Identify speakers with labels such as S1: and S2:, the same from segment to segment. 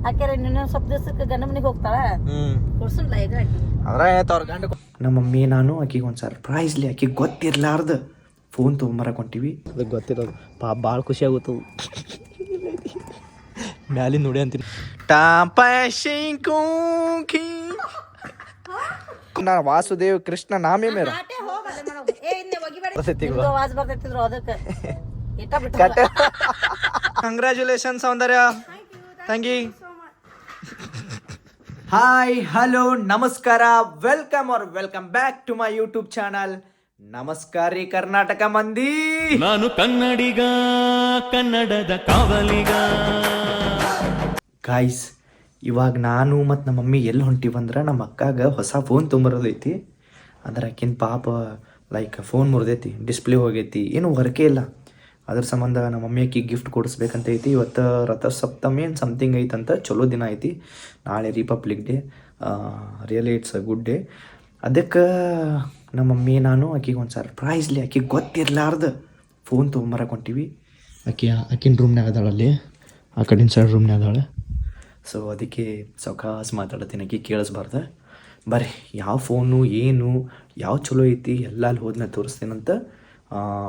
S1: ಆಕೆರೆ ಇನ್ನೊಂದು ಸ್ವಲ್ಪ ದಿವಸಕ್ಕೆ ಗಂಡ ಮನೆಗೆ ಹೋಗ್ತಾಳ. ಕೊಡ್ಸಲ್ಲ ಈಗ
S2: ಅದ್ರ ಅವ್ರ ಗಂಡ ನಮ್ಮ ಮಮ್ಮಿ ನಾನು ಆಕಿಗೆ ಒಂದು ಸರ್ಪ್ರೈಸ್ಲಿ ಆಕಿಗೆ ಗೊತ್ತಿರ್ಲಾರ್ದು ಫೋನ್ ತೊಗೊಂಬರಕ್ಕೆ ಹೊಂಟಿವಿ. ಅದಕ್ಕೆ ಗೊತ್ತಿರೋದು ಭಾಳ ಖುಷಿ ಆಗುತ್ತವು ಮ್ಯಾಲಿಂದ ನೋಡಿ ಅಂತೀನಿ. ನಾ ವಾಸುದೇವ್ ಕೃಷ್ಣ ನಾಮೇ ಮೇರ ಕಂಗ್ರ್ಯಾಚುಲೇಷನ್ ಸೌಂದರ್ಯ ತಂಗಿ. ಹಾಯ್ ಹಲೋ ನಮಸ್ಕಾರ, welcome back to my YouTube channel. ನಮಸ್ಕಾರ ರೀ ಕರ್ನಾಟಕ ಮಂದಿ.
S3: ನಾನು ಕನ್ನಡಿಗ, ಕನ್ನಡದ ಕಾವಲಿಗ.
S2: ಗಾಯ್ಸ್, ಇವಾಗ ನಾನು ಮತ್ತು ನಮ್ಮ ಮಮ್ಮಿ ಎಲ್ಲಿ ಹೊಂಟಿವಂದ್ರೆ ನಮ್ಮ ಅಕ್ಕಾಗ ಹೊಸ ಫೋನ್ ತೊಂಬರೋದೈತಿ. ಅಂದ್ರೆ ಆಕಿನ ಪಾಪ ಲೈಕ್ ಫೋನ್ ಮುರಿದೈತಿ, ಡಿಸ್ಪ್ಲೇ ಹೋಗೈತಿ, ಏನು ವರ್ಕೇ ಇಲ್ಲ. ಅದ್ರ ಸಂಬಂಧ ನಮ್ಮ ಮಮ್ಮಿ ಆಕಿಗೆ ಗಿಫ್ಟ್ ಕೊಡಿಸ್ಬೇಕಂತ ಐತಿ. ಇವತ್ತು ರಥಸಪ್ತಮಿ ಏನು ಸಮಥಿಂಗ್ ಐತಂತ, ಚಲೋ ದಿನ ಐತಿ. ನಾಳೆ republic day, really it's a good day. ಅದಕ್ಕೆ ನಮ್ಮ ಮಮ್ಮಿ ನಾನು ಆಕಿಗೆ ಒಂದು ಸರ್ಪ್ರೈಸ್ಲಿ ಆಕಿಗೆ ಗೊತ್ತಿರ್ಲಾರ್ದು ಫೋನ್ ತೊಗೊಂಬರಕ್ಕೆ ಹೊಂಟಿವಿ. ಆಕಿನ ರೂಮ್ನಾಗ ಅದಾಳಲ್ಲಿ, ಆ ಕಡಿನ ಸೈಡ್ ರೂಮ್ನಾಗ ಅದಾಳೆ. ಸೊ ಅದಕ್ಕೆ ಸೌಕಾಸ್ ಮಾತಾಡತ್ತೀನಿ, ಆಕಿ ಕೇಳಿಸ್ಬಾರ್ದು. ಬರ್ರಿ ಯಾವ ಫೋನು ಏನು ಯಾವ ಚಲೋ ಐತಿ ಎಲ್ಲ ಅಲ್ಲಿ ಹೋದ್ಮೇಲೆ ತೋರಿಸ್ತೀನಂತ.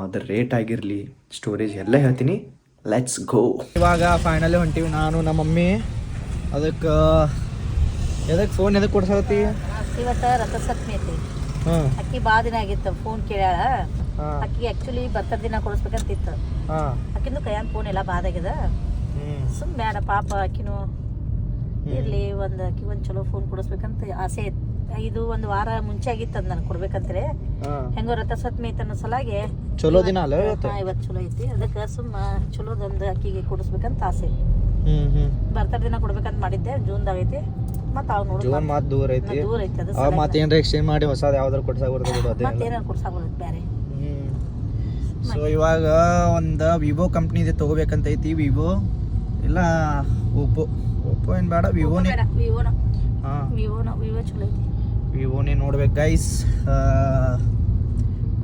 S2: ಅದ್ರ ರೇಟ್ ಆಗಿರಲಿ, ಸ್ಟೋರೇಜ್ ಎಲ್ಲ ಹೇಳ್ತೀನಿ. Let's go. ಇವಾಗ ಫೈನಲಿ ಹೊಂಟೀವಿ ನಾನು ನಮ್ಮ ಮಮ್ಮಿ. ಅದಕ್ಕೆ ಫೋನ್ ಎದಕ್ಕೆ ಕೊಡ್ಸತ್ತಿ?
S1: ಇವತ್ತು ರಥಸಪ್ತಮಿ ಐತಿ. ಅಕ್ಕಿ ಭಾಳ ದಿನ ಆಗಿತ್ತು ಫೋನ್ ಕೇಳ್ಯಾಳ. ಅಕ್ಕಿ ಆಕ್ಚುಲಿ ಬರ್ತಡ ದಿನ ಕೊಡಿಸ್ಬೇಕಂತಿತ್ತು. ಅಕ್ಕಿಂದು ಕೈಯಾಗ ಫೋನ್ ಎಲ್ಲ ಬಾದಾಗ್ಯದ. ಸುಮ್ ಬೇಡ ಪಾಪ, ಅಕ್ಕಿನೂ ಇರ್ಲಿ ಅಕ್ಕಿ ಒಂದು ಚಲೋ ಫೋನ್ ಕೊಡಿಸ್ಬೇಕಂತ ಆಸೆ ಇತ್ತು. ಇದು ಒಂದು ವಾರ ಮುಂಚೆ ಆಗಿತ್ತು ಅದ್ ನನಗೆ ಕೊಡ್ಬೇಕಂತೇಳಿ. ಹೆಂಗೋ ರಥಸಪ್ತಮಿ ಐತೆ ಅನ್ನೋ ಸಲಾಗಿ
S2: ಚಲೋ ದಿನ ಅಲ್ಲ
S1: ಇವತ್ತು ಚಲೋ ಐತಿ. ಅದಕ್ಕೆ ಸುಮ್ಮ ಚಲೋದೊಂದು ಅಕ್ಕಿಗೆ ಕೊಡಿಸ್ಬೇಕಂತ ಆಸೆ. ಬರ್ತಡ ದಿನ ಕೊಡ್ಬೇಕಂತ ಮಾಡಿದ್ದೆ. ಜೂನ್ದಾಗ ಐತಿ. ಮತ್ತೆ ಅವ್ ನೋಡಿ
S2: ಜೂನ್ ಮಾತು ದೂರ ಐತಿ. ಅದು ಮತ್ತೆ ಏನಾರ ಎಕ್ಸ್ಚೇಂಜ್ ಮಾಡಿ ಹೊಸದು ಯಾವ್ದಾರು ಕೊಡ್ಸಾಕ ಬರ್ತದೆ.
S1: ಮತ್ತೆ ಏನಾರು ಕೊಡ್ಸಾಕ ಬರುತ್ತೆ ಬೇರೆ.
S2: ಸೊ ಇವಾಗ ಒಂದು ವಿವೋ ಕಂಪ್ನಿದೆ ತಗೋಬೇಕಂತ ಐತಿ. ವಿವೋ ಇಲ್ಲ ಓಪೋ ಏನು ಬೇಡ, ವಿವೋನೇ.
S1: ವಿವೋ ಚಲೋ ಐತಿ.
S2: ವಿವೋನೇ ನೋಡ್ಬೇಕು ಗೈಸ್.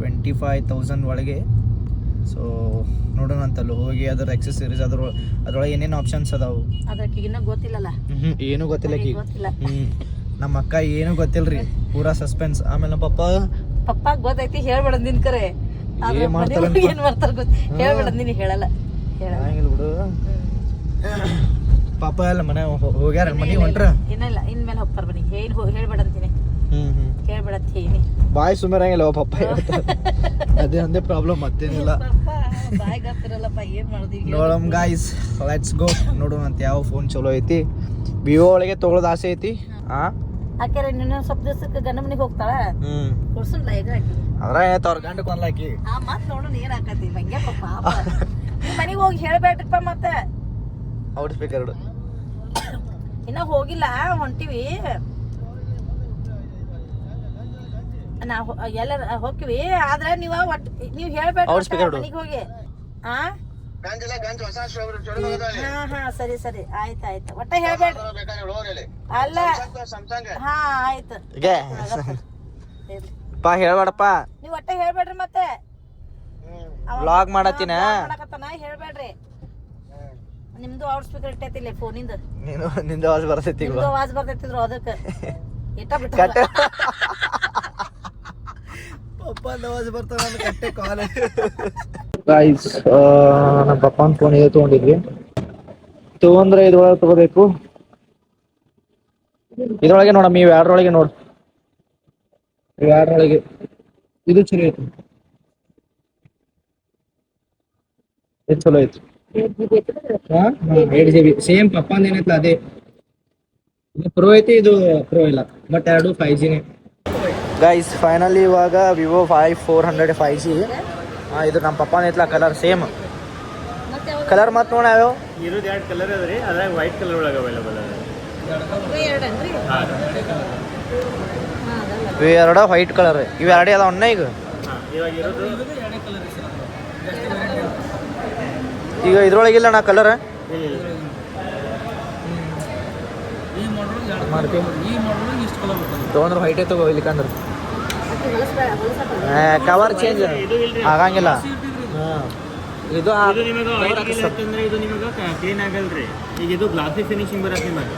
S2: 25,000 ಒಳಗೆ. ಸೊ ನೋಡೋಣ ಅಂತಲ್ಲ ಹೋಗಿ ಅದರ ಎಕ್ಸೆಸರೀಸ್ ಅದ್ರೊಳಗೆ ಏನೇನು ಆಪ್ಷನ್ಸ್ ಅದಾವು
S1: ಅದಕ್ಕೆ ಇನ್ನೂ ಗೊತ್ತಿಲ್ಲಲ್ಲ.
S2: ಏನು ಗೊತ್ತಿಲ್ಲ ಕಿ. ನಮ್ಮ ಅಕ್ಕ ಏನು ಗೊತ್ತಿಲ್ರಿ, ಪೂರಾ ಸಸ್ಪೆನ್ಸ್. ಆಮೇಲೆ ನಮ್ಮ
S1: ಪಪ್ಪ ಗೊತ್ತೈತಿ, ಹೇಳ್ಬೇಡ ನಿನ್ ಕರೆ ಏನ್ ಮಾಡ್ತಾರ ಗೊತ್ತ, ಹೇಳ್ಬೇಡ ನೀನು ಹೇಳಲ್ಲ.
S2: ಹೇಳಂಗಿಲ್ಲ ಬಿಡು. ಪಾಪ ಎಲ್ಲ ಮನೆ ಹೋಗ್ಯಾರ, ಮನೆಗೆ ಹೊಂಟ್ರ.
S1: ಇನ್ನಲ್ಲ ಇನ್ಮೇಲೆ ಹೋಗ್ತಾರ ಬನ್ನಿ. ಏನ್ ಹೇಳ್ಬೇಡ ಅಂತೀನಿ, ಹೇಳ್ಬೇಡ ಅಂತ ಹೇಳಿ
S2: ಬಾಯ್ ಸುಮಾರಂಗಿಲ್ಲ ಪಪ್ಪ ಹೇಳ್ತಾರೆ. ಅದೇ ಒಂದೇ ಪ್ರಾಬ್ಲಮ್, ಮತ್ತೇನಿಲ್ಲ. ನೋಡಮ್ ಗಾಯ್ಸ್, ಲೆಟ್ಸ್ ಗೋ. ನೋಡೋಣ ಅಂತ ಯಾವ ಫೋನ್ ಚಲೋ ಐತಿ. ವಿವೋ ಒಳಗೆ ತಗೊಳ್ಳೋದು ಆಸೆ ಐತಿ.
S1: ಆಕೆರೆ ಇನ್ನೊಂದು ಸ್ವಲ್ಪ ದಿವಸಕ್ಕೆ ಗಂಡ ಮನೆಗೆ ಹೋಗ್ತಾಳ. ಕೊಡ್ಸಲ್ಲ ಈಗ
S2: ಅದ್ರ ಅವ್ರ ಗಂಡ ಕೊಂದ್ಲಾಕಿ.
S1: ಮತ್ ನೋಡೋಣ ಏನ್ ಆಕತಿ. ಹಂಗೆ ಪಾಪ ಮನೆಗೆ ಹೋಗಿ ಹೇಳ್ಬೇಡ್ರಿಪ್ಪ. ಮತ್ತೆ
S2: ಔಟ್ ಸ್ಪೀಕರ್
S1: ಇನ್ನ ಹೋಗಿಲ್ಲ, ಹೊಂಟಿವಿ. ನಾವು ಎಲ್ಲರ ಹೋಗ್ತೀವಿ. ಆದ್ರೆ ನೀವು ಹೇಳ್ಬೇಡ್ರಿ ಮನೆಗೆ ಹೋಗಿ. ಸರಿ ಸರಿ ಆಯ್ತು. ಒಟ್ಟ ಹೇಳ್ಬೇಡ್ರಿ. ಅಲ್ಲ ಆಯ್ತು
S2: ಪಾ ಹೇಳ್ಬೇಡಪ್ಪ.
S1: ನೀವ್ ಒಟ್ಟ ಹೇಳ್ಬೇಡ್ರಿ. ಮತ್ತೆ
S2: ವ್ಲಾಗ್ ಮಾಡತ್ತೀನ,
S1: ಹೇಳ್ಬೇಡ್ರಿ. ನಿಮ್ದು ಔಟ್ ಸ್ಪೀಕರ್ ಇಟ್ಟೈತಿಲ್ಲ ಫೋನಿಂದ.
S2: ನಿಂದು ಆವಾಜ್ ಬರ್ತೈತಿ.
S1: ಆವಾಜ್ ಬರ್ತೈತಿದ್ರು ಅದಕ್ಕೆ ಇಟ್ಟ ಬಿಟ್ಟು
S2: ಪಪ್ಪನ ಆವಾಜ್ ಬರ್ತಾವ ಕಟ್ಟೆ ಕಾಲ್. ಗೈಸ್, ನಮ್ಮ ಪಪ್ಪನ ಫೋನ್ ಇದೆ ತಗೊಂಡಿದ್ವಿ. ತಗೊಂಡ್ರೆ ಇದ್ರೊಳಗೆ ತಗೋಬೇಕು. ಇದ್ರೊಳಗೆ ನೋಡಮ್ಮ, ಇವ್ ಎರಡರೊಳಗೆ ನೋಡ್. ಎರಡರೊಳಗೆ ಇದು ಚಲೋ ಐತಿ. ಇದು ಚಲೋ ಐತಿ. 8GB ಸೇಮ್ ಪಪ್ಪಂದ ಏನೈತಲ್ಲ ಅದೇ. ಇದು ಪ್ರೋ ಐತಿ, ಇದು ಪ್ರೋ ಇಲ್ಲ, ಬಟ್ ಎರಡು 5G. ಗೈಸ್ ಫೈನಲಿ ಇವಾಗ ವಿವೋ 400 5G. ಇದು ನಮ್ಮ ಪಪ್ಪನ ಐತ್ಲ ಕಲರ್ ಸೇಮ್ ಕಲರ್. ಮತ್ತೆ ನೋಡ ಯಾವ್ಯಾವ
S3: ಇರೋದು 2 ಕಲರ್ ಅದ್ರಿ. ಅದ್ರಾಗ ವೈಟ್ ಕಲರ್ ಒಳಗೆ ಅವೈಲೇಬಲ್ ಅದ.
S2: ಇವೆರಡು ವೈಟ್ ಕಲರ್, ಇವೆರಡೇ ಅದಾವಣ್ಣ ಈಗ.
S3: ಇವಾಗ ಇರೋದು
S2: ಈಗ ಇದ್ರೊಳಗಿಲ್ಲ ನಾ ಕಲರ್. ತೊಗೊಂಡ್ರೆ ವೈಟೇ ತಗೋ, ಇಲ್ಲಿಕಂದ್ರೆ ಕವರ್ ಚೇಂಜ್ ಆಗಂಗಿಲ್ಲ. ಇದು
S3: ಇದು ನಿಮಗೆ ಆಯಿಲ್ ಅಂತಂದ್ರೆ ಇದು ನಿಮಗೆ ಕ್ಲೀನ್ ಆಗಲ್ರಿ. ಈಗ ಇದು ಗ್ಲಾಸಿ ಫಿನಿಶಿಂಗ್ ಬರತ್ತೆ ನಿಮಗೆ.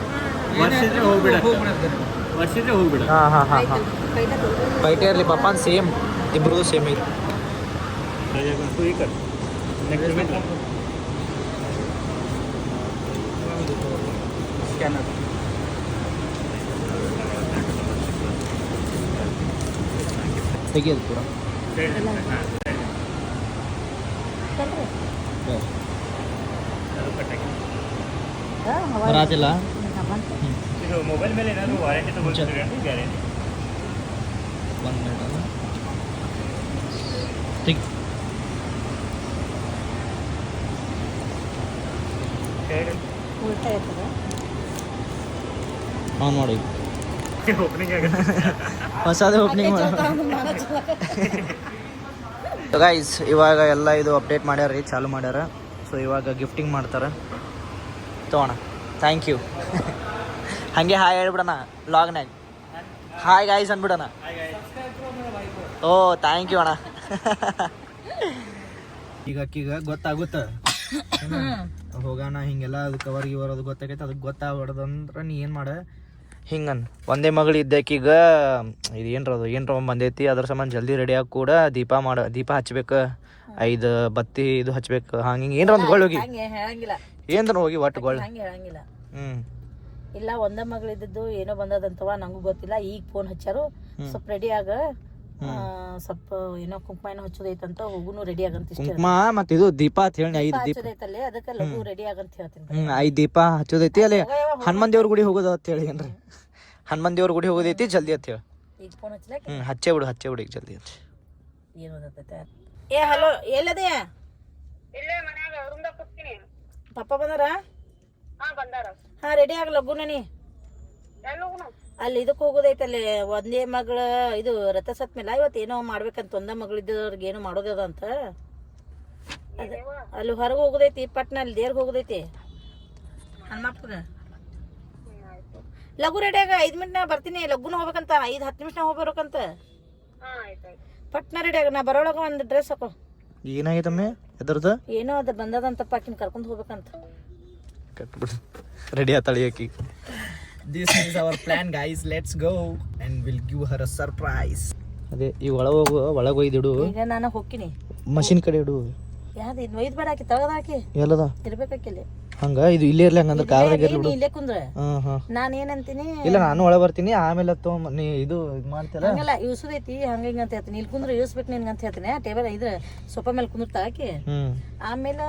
S3: ವರ್ಷಿದ್ರೆ ಹೋಗ್ಬಿಡ.
S2: ಹಾಂ ಬೈಟೇ ಇರಲಿ ಪಪ್ಪಾನ್ ಸೇಮ್ ಇಬ್ರದ್ದು ಸೇಮ್ ಐತಿ.
S3: ಸ್ಕ್ಯಾನರ್
S2: ತೆಗಿಯೋದು ಪೂರ ಬರಾತಿಲ್ಲ.
S3: ಇದು ಮೊಬೈಲ್ ಮೇಲೆ ಏನಾದರೂ ವಾರಂಟಿ ತಗೊಳ್ತೀರಿ ಅಂತ ಗ್ಯಾರಂಟಿ.
S2: 1 minute ತೆಗಿ. ಆನ್ ಮಾಡಿ
S3: ಓಪನಿಂಗ್ ಆಗುತ್ತೆ.
S2: ಹೊಸದೇ ಓಪನಿಂಗ್ ಗೈಸ್. ಇವಾಗ ಎಲ್ಲ ಇದು ಅಪ್ಡೇಟ್ ಮಾಡ್ಯಾರ ರೀ, ಚಾಲು ಮಾಡ್ಯಾರ. ಸೊ ಇವಾಗ ಗಿಫ್ಟಿಂಗ್ ಮಾಡ್ತಾರೆ ತೊಗೋಣ. Thank you. ಹಾಗೆ ಹಾಯ್ ಹೇಳ್ಬಿಡೋಣ ಲಾಗ್ನಾಗ. ಹಾಯ್ ಗಾಯ್ಸ್ ಅಂದ್ಬಿಡೋಣ. ಓ ಥ್ಯಾಂಕ್ ಯು ಅಣ್ಣ. ಈಗ ಅಕ್ಕಿಗ ಗೊತ್ತಾಗುತ್ತ ಹೋಗೋಣ ಹಿಂಗೆಲ್ಲ ಅದು ಕವರ್ ಗಿವರ್ ಅದು ಗೊತ್ತಾಗೈತೆ. ಅದಕ್ಕೆ ಗೊತ್ತಾಗ್ಬಾರ್ದಂದ್ರೆ ನೀ ಏನು ಮಾಡ ಹಿಂಗನ್ ಒಂದೇ ಮಗಳು ಇದ್ದಕ್ಕೀಗ ಇದು ಏನರ ಬಂದೈತಿ. ಅದ್ರ ಸಂಬಂಧ ಜಲ್ದಿ ರೆಡಿಯಾಗಿ ಕೂಡ ದೀಪ ಹಚ್ಬೇಕು, 5 ಬತ್ತಿ ಇದು ಹಚ್ಬೇಕು. ಹಿಂಗೆ ಏನರ ಒಂದು ಗೋಳ್ ಹೋಗಿ
S1: ಹೇಳಂಗಿಲ್ಲ,
S2: ಏನ್ರ ಹೋಗಿ ಒಟ್ಟು ಗೋಳ್.
S1: ಹಂಗೆ ಹೇಳಂಗಿಲ್ಲ.
S2: ಹ್ಮ್
S1: ಇಲ್ಲ ಒಂದೇ ಮಗಳಿದ್ದು ಏನೋ ಬಂದದಂತವ ನಂಗೂ ಗೊತ್ತಿಲ್ಲ. ಈಗ ಫೋನ್ ಹಚ್ಚಾರು, ಸ್ವಲ್ಪ ರೆಡಿ ಆಗ, ಸ್ವಲ್ಪ ಏನೋ ಕುಂಕುಮ ಏನೋ ಹಚ್ಚೋದೈತಂತ, ಹೋಗುನು ರೆಡಿ ಆಗಂತ ಇಷ್ಟ.
S2: ಕುಂಕುಮ ಮತ್ತೆ ಇದು ದೀಪ ಅಂತ ಹೇಳಿ 5 ದೀಪ
S1: ಹಚ್ಚೋದೈತಲ್ಲಿ, ಅದಕ್ಕೆ ಲಘು ರೆಡಿ ಆಗಂತ ಹೇಳ್ತೀನಿ.
S2: 5 ದೀಪ ಹಚ್ಚೋದೈತಿ. ಅಲ್ಲಿ ಹನುಮನ್ ದೇವ್ರ ಗುಡಿ ಹೋಗೋದು ಅಂತ ಹೇಳಿ ಏನ್ರಿ, ಹನುಮನ್ ದೇವ್ರ ಗುಡಿ ಹೋಗೋದೈತಿ ಜಲ್ದಿ ಅಂತ ಹೇಳಿ.
S1: ಈಗ ಫೋನ್ ಹಚ್ಚಲಕ್ಕೆ
S2: ಹಚ್ಚೇ ಬಿಡು ಈಗ ಜಲ್ದಿ ಹಚ್ಚಿ.
S1: ಏನು ಓದತ್ತೈತೆ? ಏ ಹಲೋ, ಎಲ್ಲದೆ?
S4: ಇಲ್ಲೇ ಮನ್ಯಾಗ ರೂಮ್ದಾಗ ಕೂತ್ತೀನಿ.
S1: ಪಪ್ಪ ಬಂದಾರ?
S4: ಹಾ ಬಂದಾರ.
S1: ಹಾ ರೆಡಿ ಆಗ ಲಘುನ ನೀ.
S4: ಎಲ್ಲಿ ಹೋಗುನು?
S1: ಅಲ್ಲಿ ಇದಕ್ಕೆ ಹೋಗೋದೈತಲ್ಲಿ, ಒಂದೇ ಮಗಳ ಇದು ರಥ ಸತ್ ಮೇಲೆ ಇವತ್ತು ಏನೋ ಮಾಡ್ಬೇಕಂತ. ಒಂದೇ ಮಗಳಿದ್ದವ್ರಿಗೆ ಏನೋ ಮಾಡೋದದ ಅಂತ. ಅಲ್ಲಿ ಹೊರಗೆ ಹೋಗೋದೈತಿ, ಪಟ್ನ ಅಲ್ಲಿ ದೇರ್ಗೆ ಹೋಗೋದೈತಿ ಹನುಮಪ್ಪನ. ಲಘು ರೆಡಿ ಆಗ, 5 ಮಿನಿಟ್ನಾಗ ಬರ್ತೀನಿ. ಲಘುನ ಹೋಗ್ಬೇಕಂತ, 5-10 ನಿಮಿಷನಾಗ ಹೋಗ್ಬೇಕಂತ. ಪಟ್ನ ರೆಡಿ ಆಗ, ನಾ ಬರೋಳಗ ಒಂದು ಡ್ರೆಸ್ ಹಾಕೋ.
S2: ಏನಾಗೈತಮ್ಮೆ ಎದ್ರದ್ದು?
S1: ಏನೋ ಅದು ಬಂದದಂತಪ್ಪ, ಆಕಿನ ಕರ್ಕೊಂಡು ಹೋಗ್ಬೇಕಂತ.
S2: ಕಟ್ಬಿಡು, ರೆಡಿ ಆತಾಳಿ ಆಕಿ. This is our plan guys, let's go and we'll give her a surprise. ಅದೇ ಈ ಒಳಗೆ ಒಯ್ದಿಡು.
S1: ಈಗ ನಾನು ಹೋಗ್ತೀನಿ
S2: ಮಷಿನ್ ಕಡೆ ಇಡು.
S1: ಯಾವ್ದು ಇದು ಒಯ್ದು ಬೇಡ, ಆಕಿ ತಗದ ಹಾಕಿ
S2: ಎಲ್ಲದ
S1: ಇರ್ಬೇಕಾಕಿಲ್ಲಿ.
S2: ಹಂಗ ಇದು ಇಲ್ಲೇ ಇರ್ಲಿ, ಹಂಗಂದ್ರೆ ಕಾರ್ದಾಗ ಇರ್ಲಿ.
S1: ಇಲ್ಲೇ ಕುಂದ್ರ
S2: ಹಾ
S1: ನಾನು ಏನಂತೀನಿ,
S2: ಇಲ್ಲ ನಾನು ಒಳಗೆ ಬರ್ತೀನಿ, ಆಮೇಲೆ ನೀ ಇದು ಮಾಡ್ತಿಲ್ಲ.
S1: ಹಂಗಲ್ಲ ಇಳಿಸೋದೈತಿ, ಹಂಗ ಹಿಂಗ ಅಂತ ಹೇಳ್ತೀನಿ. ಇಲ್ಲಿ ಕುಂದ್ರೆ ಇಳಿಸ್ಬೇಕು ನಿನ್ಗೆ ಅಂತ ಹೇಳ್ತೀನಿ. ಟೇಬಲ್ ಇದ್ರ ಸೋಫಾ ಮೇಲೆ ಕುಂದಿರ್ತಾ ಆಕಿ. ಆಮೇಲೆ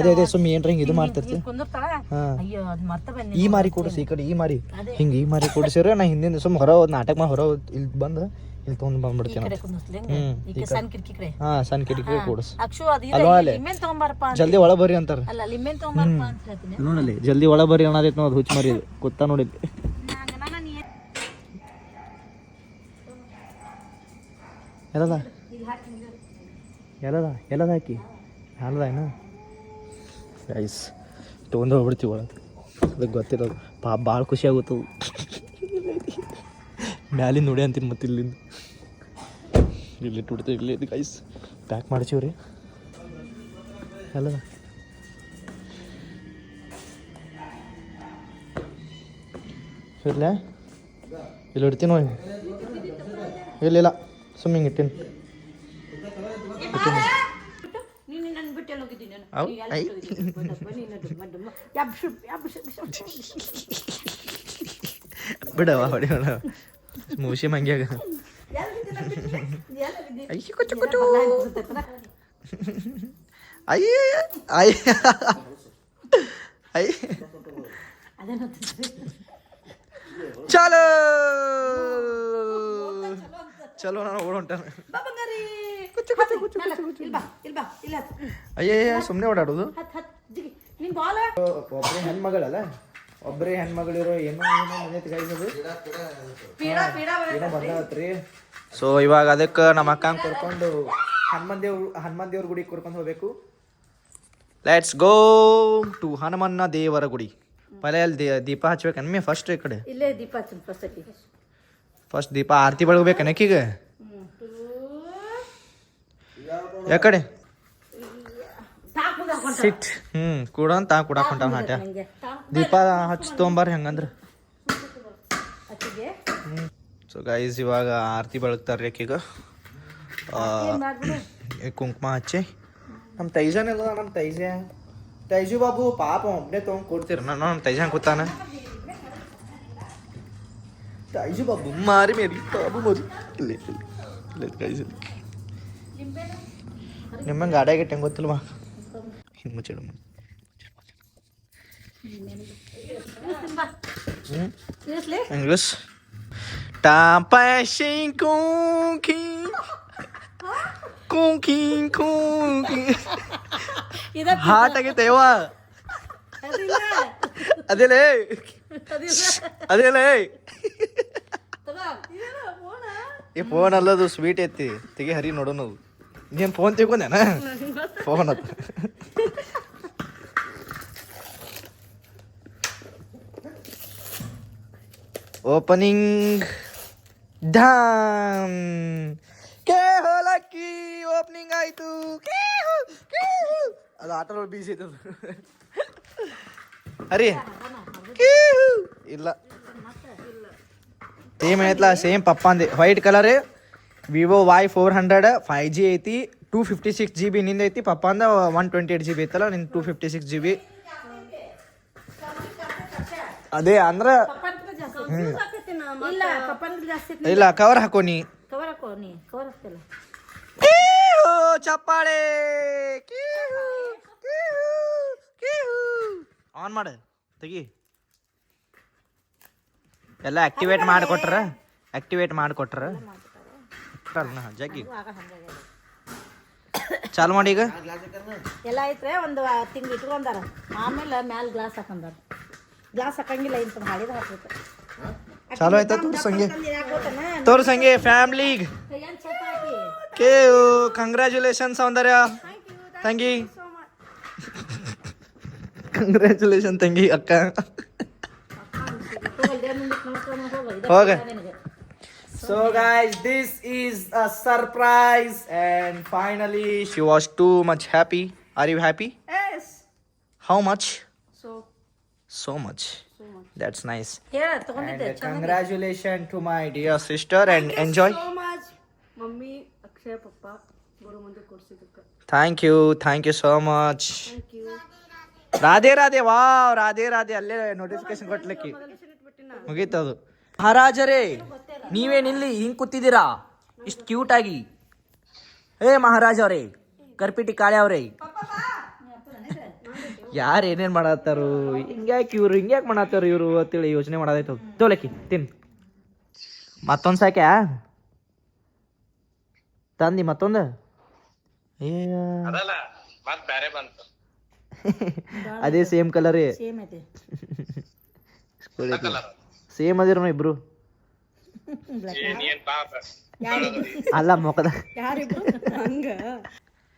S2: ಅದೇ ಅದೇ ಸುಮ್ಮನೆ ಏನ್ರ ಹಿಂಗೆ ಇದು ಮಾಡ್ತಿರ್ತಿ.
S1: ಕುಂದಿರ್ತಾಳ. ಅಯ್ಯೋ ಅದ್ ಮರ್ತ ಬಂದಿ.
S2: ಈ ಮಾರಿ ಕೊಡಿಸಿ, ಈ ಕಡೆ ಈ ಮಾರಿ ಹಿಂಗೆ ಈ ಮಾರಿ ಕೊಡಿಸಿರ. ನಾ ಹಿಂದಿಂದ ಸುಮ್ಮ ಹೊರ ನಾಟಕ ಮಾಡಿ ಹೊರ ಇಲ್ಲಿ ಬಂದು ಇಲ್ಲಿ ತೊಗೊಂಡು ಬಂದ್ಬಿಡ್ತೀನಿ.
S1: ಸಣ್ಣ ಕಿಟಕಿ ಕಡೆ.
S2: ಹಾ ಸಣ್ಣ ಕಿಟಕಿ ಕೊಡಿಸ್.
S1: ಅಕ್ಷು ಅದು ಲಿಂಬೆನ್ ತಗೊಂಬಾರಪ್ಪ,
S2: ಜಲ್ದಿ ಒಳ ಬರ್ರಿ ಅಂತಾರ.
S1: ಅಲ್ಲ ಲಿಂಬೆನ್ ತಗೊಂಬಾರಪ್ಪ ಅಂತ ಹೇಳ್ತೀನಿ.
S2: ನೋಡಲ್ಲಿ ಜಲ್ದಿ ಒಳ ಬರ್ರಿ ಅನ್ನೋದೈತೆ ನೋಡ್, ಹುಚ್ಚ ಮರಿ ಗೊತ್ತಾ ನೋಡಿ. ಎಲ್ಲದ ಹಾಕಿ ಹಾಲದ ಏನು ಗೈಸ್ ತೊಗೊಂಡು ಹೋಗ್ಬಿಡ್ತೀವಿ ಒಳಗೆ. ಅದಕ್ಕೆ ಗೊತ್ತಿರೋದು ಪಾಪ ಭಾಳ ಖುಷಿ ಆಗುತ್ತವು. ಮ್ಯಾಲಿಂದ ನೋಡಿ ಅಂತೀನಿ ಮತ್ತೆ ಇಲ್ಲಿಂದ ಇಲ್ಲಿ ಬಿಡ್ತೀವಿ. ಇಲ್ಲಿ ಗೈಸ್ ಪ್ಯಾಕ್ ಮಾಡ್ತೀವಿ ಎಲ್ಲದ. ಇರ್ಲ ಇಲ್ಲಿ ಇಡ್ತೀನಿ ನೋಡಿ. ಇಲ್ಲ ಸುಮ್ಮನೆ ಹಿಂಗೆ ಇಟ್ಟೀನಿ. ಬಿಡವ ಹೊಡಿ ಮೂಸಿ ಮಂಗ್ಯಾಗ. ಚಲೋ ಚಲೋ ನಾನು ಓಡೋಂಟಾನ. ಅಯ್ಯಯ್ಯ ಸುಮ್ಮನೆ ಓಡಾಡೋದು. ಒಬ್ಬರೇ ಹೆಣ್ಮಗಳಲ್ಲ, ಒಬ್ಬರೇ ಹೆಣ್ಮಗಳಿರೋ ಏನೋ ಏನೋ ಬಂದತ್ರಿ. ಸೊ ಇವಾಗ ಅದಕ್ಕೆ ನಮ್ಮ ಅಕ್ಕಂಗೆ ಕರ್ಕೊಂಡು ಹನುಮನ್ ದೇವ್ರ ಗುಡಿಗೆ ಕರ್ಕೊಂಡು ಹೋಗ್ಬೇಕು. ಲೆಟ್ಸ್ ಗೋ ಟು ಹನುಮನ್ನ ದೇವರ ಗುಡಿ. ಪಹಲೆ ಅಲ್ಲಿ ದೀಪ ಹಚ್ಬೇಕನ್ಮೆ ಫಸ್ಟ್. ಈ ಕಡೆ
S1: ಇಲ್ಲೇ ದೀಪ
S2: ಫಸ್ಟ್ ದೀಪ ಆರತಿ ಬೆಳಗ್ಬೇಕನಕ್ಕೀಗ. ಯಾಕಡೆ ಸಿಟ್ ಕೂಡ ಅಂತ ಕುಡಾಕ್ ಹೊಂಟಾವ ಹಾಟ್ಯ ದೀಪ ಹಚ್ಚಿ ತೊಗೊಂಬಾರ ಹೆಂಗಂದ್ರ
S1: ಅಕ್ಕಿಗೆ
S2: ಸೊ ಗೈಸ್ ಇವಾಗ ಆರತಿ ಬೆಳಗ್ತಾರ್ರಿ ಆಕಿಗ ಕುಂಕುಮ ಹಚ್ಚಿ ನಮ್ಮ ತೈಜಾನೆಲ್ಲ ನಮ್ಮ ತೈಜು ಬಾಬು ಪಾಪ ಒಬ್ಬನೇ ತೊಗೊಂಡು ಕೊಡ್ತೀರ ನಮ್ಮ ತೈಜಾನ್ ಕೂತಾನ ತೈಜು ಬಾಬು ಮಾರಿ ಮೇರಿ ಬಾಬು ಮರಿ ಇಲ್ಲ ಗೈಸ್ ನಿಮ್ಮಂಗೆ ಗಾಡಿಯಾಗ ಹೆಂಗೆ ಗೊತ್ತಿಲ್ವಾ ಹಿಂಗೆ ಮುಚ್ಚಿಡು English Tampashing kunking kunking kunking hot ಆಗೈತೆ ಯವ್ವ ಅದೇಲೇ ಈ ಫೋನ್ ಅಲ್ಲದು ಸ್ವೀಟ್ ಐತಿ ತೆಗಿ ಹರಿ ನೋಡೋಣ ನೀನ್ ಫೋನ್ ತೆಗೊಂದೇನ ಫೋನ್ ಅದು ಓಪನಿಂಗ್ ಢಾಮ್ ಕೇ ಹೋಲಕ್ಕಿ ಓಪನಿಂಗ್ ಆಯ್ತು ಅದು ಆಟೋ ಬೀಸಿ ಐತದ ಅರಿ ಇಲ್ಲ ಸೇಮ್ ಐತ್ಲಾ ಸೇಮ್ ಪಪ್ಪಾಂದಿ white colour Vivo Y400 5G ಐತಿ 256 GB ನಿಂದ ಐತಿ ಪಪ್ಪಾಂದ 128 GB ಐತಲ್ಲ ನಿಂದ 256 GB ಅದೇ ಅಂದ್ರ ಇಲ್ಲ ಕವರ್ ಹಾಕೋನಿ ಚಪ್ಪಾಳೆ ಆನ್ ಮಾಡ ತೆಗಿ ಎಲ್ಲ ಆಕ್ಟಿವೇಟ್ ಮಾಡಿಕೊಟ್ರ ಜಗ್ಗಿ ಚಾಲು ಮಾಡಿ ಈಗ
S1: ಎಲ್ಲ ಐತ್ರೆ ಒಂದು ತಿಂಗಳು ಇಟ್ಕೊಂಡಾರ ಆಮೇಲೆ ಮ್ಯಾಲ ಗ್ಲಾಸ್ ಹಾಕೊಂಡಾರ ಗ್ಲಾಸ್ ಹಾಕಂಗಿಲ್ಲ ಇಂತ ಮಾಡಿದ ಹಾಕ್ಬೇಕು
S2: ಚಾಲು ಆಯ್ತಾ ತೋರ್ಸಂಗೆ ಫ್ಯಾಮ್ಲಿ ಕೇ ಕಂಗ್ರ್ಯಾಚುಲೇಷನ್ ಸೌಂದರ್ಯ ತಂಗಿ ಕಂಗ್ರ್ಯಾಚುಲೇಷನ್ ತಂಗಿ ಅಕ್ಕ ಹೋಗ So guys, this is a surprise and finally she was too much happy. Are you happy?
S1: Yes.
S2: How much? So much. That's nice. And congratulations to my dear sister and enjoy.
S5: So much, mummy, Akshay, papa, Guru Mandir Kursidukka.
S2: Thank you so much.
S5: Thank you.
S2: Radhe Radhe wow Radhe Radhe ಅಲ್ಲೇ notification ಕೊಟ್ಲಿಕ್ಕೆ ಮುಗೀತದು. ಮಹಾರಾಜರೇ ನೀವೇನಿಲ್ಲಿ ಹಿಂಗ್ ಕೂತಿದ್ದೀರಾ ಇಷ್ಟು cute ಆಗಿ? ಏ ಮಹಾರಾಜ ಅವ್ರೇ, ಕರ್ಪಿಟಿ ಕಾಳೆ ಅವ್ರೇ, ಯಾರು ಏನೇನ್ ಮಾಡತ್ತಾರು, ಹಿಂಗ್ಯಾಕೆ ಮಾಡತ್ತಾರ ಇವ್ರು ಅಂತೇಳಿ ಯೋಚನೆ ಮಾಡೋದೈತು. ತೋಲಕ್ಕಿ ತಿನ್ ಮತ್ತೊಂದು ಸಾಕ್ಯಾ ತಂದಿ ಮತ್ತೊಂದು ಅದೇ ಸೇಮ್ ಕಲರ್ ಸೇಮ್ ಅದಿರ ಇಬ್ರು ಅಲ್ಲ ಮೊಕದ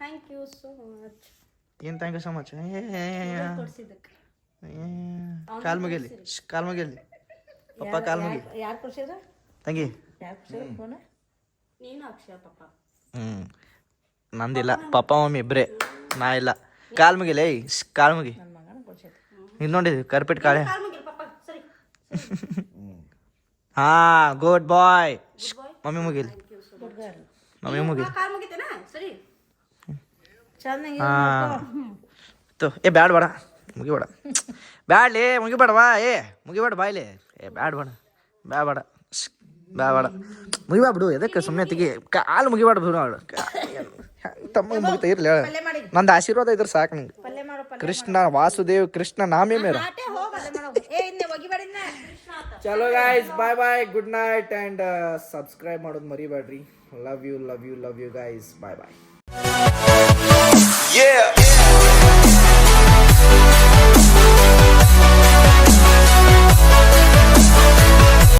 S5: Thank you so much.
S2: ಏನ್ ಥ್ಯಾಂಕ್ ಯು ಸೊ ಮಚ್. ಕಾಲ್ ಮುಗಿಲಿ ಪಪ್ಪ ಕಾಲ್ ಮುಗಿ
S1: ಯಾರು ಕೊಡ್ಸಿದ್ರ
S2: ತಂಗಿ.
S5: ನೀನು ಅಕ್ಷಯ ಪಪ್ಪ.
S2: ನಂದಿಲ್ಲ, ಪಪ್ಪ ಮಮ್ಮಿ ಇಬ್ರೇ, ನಾ ಇಲ್ಲ. ಕಾಲ್ ಮುಗಿಲೇ ಕಾಲ್ ಮುಗಿ. ಇದು ನೋಡಿದ್ವಿ ಕರ್ಪಿಟ್ ಕಾಳೆ. ಹಾ ಗುಡ್ ಬಾಯ್. ಮಮ್ಮಿ ಮುಗಿಲಿ, ಮಮ್ಮಿ ಮುಗಿಲಿ. ಹಾ ಏ ಬ್ಯಾಡ ಬೇಡ ಮುಗಿಬೇಡ, ಬ್ಯಾಡ್ಲಿ ಮುಗಿಬೇಡವಾ, ಮುಗಿಬೇಡ ಬಾಯ್ಲಿ, ಬ್ಯಾಡ ಮುಗಿಬಾ ಬಿಡು. ಎದಕ್ಕೆ ಸುಮ್ಮನೆ ತೆಗಿ ಕಾಲು ಮುಗಿಬೇಡ ಬಿಡು. ತಮ್ಮ ಮುಗಿತಾ ಇರ್ಲಿ, ನಂದು ಆಶೀರ್ವಾದ ಇದ್ರೆ ಸಾಕು ನಿಂಗೆ. ಕೃಷ್ಣ ವಾಸುದೇವ್ ಕೃಷ್ಣ ನಾಮೇ ಮೇರ. ಚಲೋ guys, bye bye, good night and subscribe ಮಾಡೋದು ಮರಿಬೇಡ್ರಿ. Love you guys, bye bye.